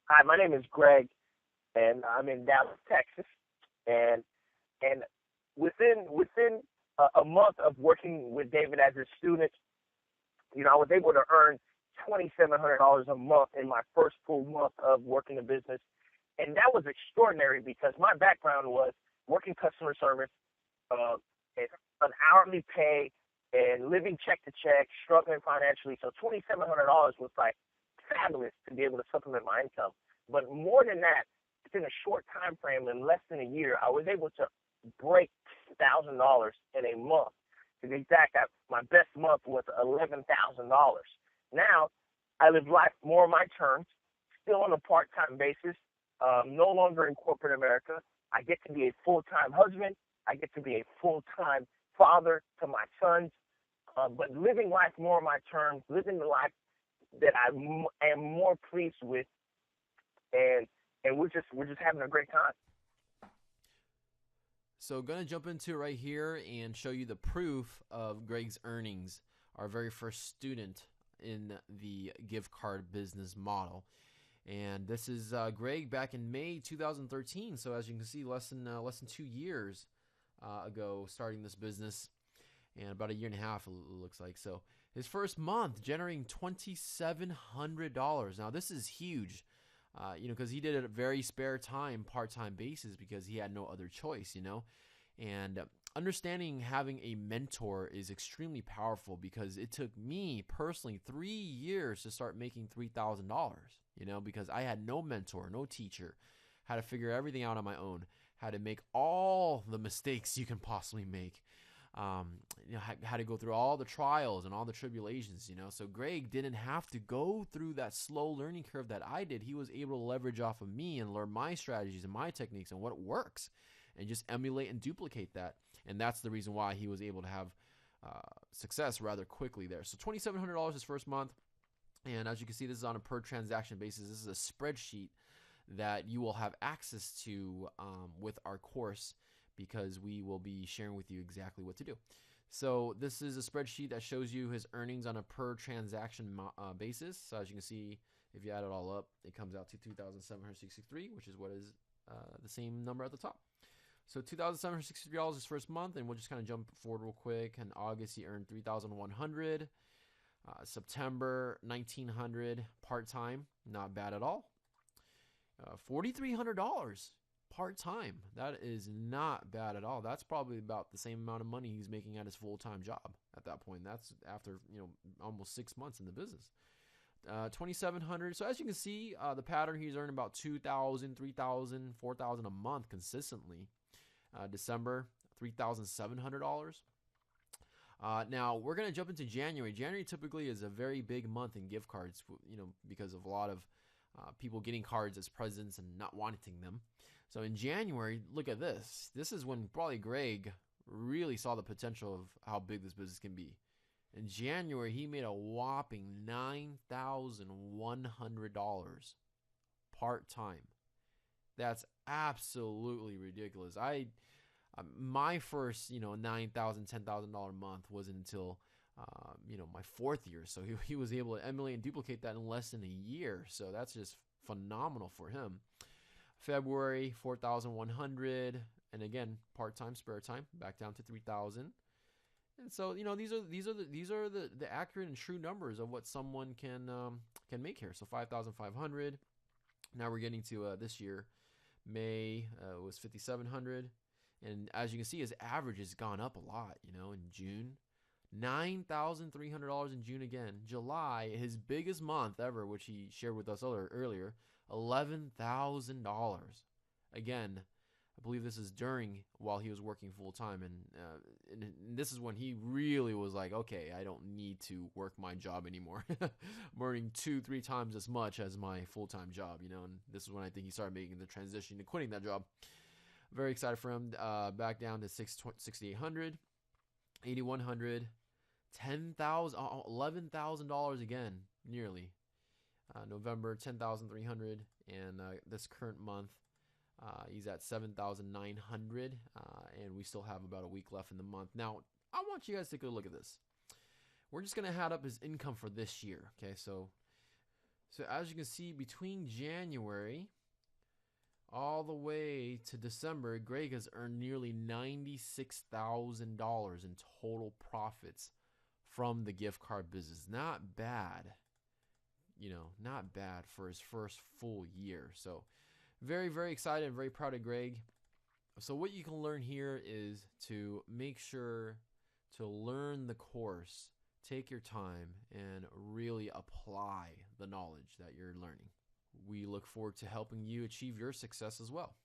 Hi, my name is Greg, and I'm in Dallas, Texas. And and within a month of working with David as a student, I was able to earn $2,700 a month in my first full month of working the business, and that was extraordinary because my background was working customer service, uh, and an hourly pay, and living check to check, struggling financially. So $2,700 was like fabulous to be able to supplement my income. But more than that, within a short time frame, in less than a year, I was able to break $1,000 in a month. To be exact, my best month was $11,000. Now, I live life more on my terms, still on a part-time basis, no longer in corporate America. I get to be a full-time husband. I get to be a full-time father to my sons, but living life more on my terms, living the life that am more pleased with, and we're just having a great time. So gonna jump into it right here and show you the proof of Greg's earnings, our very first student in the gift card business model. And this is Greg back in May 2013. So as you can see, less than 2 years ago, starting this business, and about a year and a half it looks like. So his first month generating $2,700. Now this is huge, because he did it at a very spare time, part-time basis because he had no other choice, and understanding having a mentor is extremely powerful because it took me personally 3 years to start making $3,000, because I had no mentor, no teacher, had to figure everything out on my own, had to make all the mistakes you can possibly make. Had to go through all the trials and all the tribulations, So Greg didn't have to go through that slow learning curve that I did. He was able to leverage off of me and learn my strategies and my techniques and what works and just emulate and duplicate that. And that's the reason why he was able to have success rather quickly there. So $2,700 his first month. And as you can see, this is on a per transaction basis. This is a spreadsheet that you will have access to with our course, because we will be sharing with you exactly what to do. So this is a spreadsheet that shows you his earnings on a per transaction basis. So as you can see, if you add it all up, it comes out to $2,763, which is what is the same number at the top. So $2,763 his first month, and we'll just kind of jump forward real quick. In August, he earned $3,100. September, $1,900 part-time, not bad at all. $4,300 part-time. That is not bad at all. That's probably about the same amount of money he's making at his full-time job at that point. That's after almost 6 months in the business. 2,700. So as you can see, the pattern, he's earning about 2,000, 3,000, 4,000 a month consistently. December, $3,700. Now we're gonna jump into January. January typically is a very big month in gift cards, because of a lot of people getting cards as presents and not wanting them. So in January, look at this. This is when probably Greg really saw the potential of how big this business can be. In January, he made a whopping $9,100 part-time. That's absolutely ridiculous. My first, $9,000, $10,000 month wasn't until, my fourth year. So he was able to emulate and duplicate that in less than a year. So that's just phenomenal for him. February, 4,100, and again, part-time, spare time, back down to 3,000. And so, these are the accurate and true numbers of what someone can make here. So 5,500. Now we're getting to this year. May was 5,700, and as you can see, his average has gone up a lot. In June, $9,300 in June again. July, his biggest month ever, which he shared with us earlier, $11,000. Again, I believe this is while he was working full time, and this is when he really was like, okay, I don't need to work my job anymore. I'm earning 2-3 times as much as my full time job, and this is when I think he started making the transition to quitting that job. Very excited for him. Back down to 6,800, 8,100, $10,000, $11,000 again, nearly. November, 10,300, and this current month, he's at 7,900, and we still have about a week left in the month. Now, I want you guys to take a look at this. We're just going to add up his income for this year, okay? So So as you can see, between January all the way to December, Greg has earned nearly $96,000 in total profits from the gift card business. Not bad, not bad for his first full year. So very, very excited and very proud of Greg. So what you can learn here is to make sure to learn the course, take your time, and really apply the knowledge that you're learning. We look forward to helping you achieve your success as well.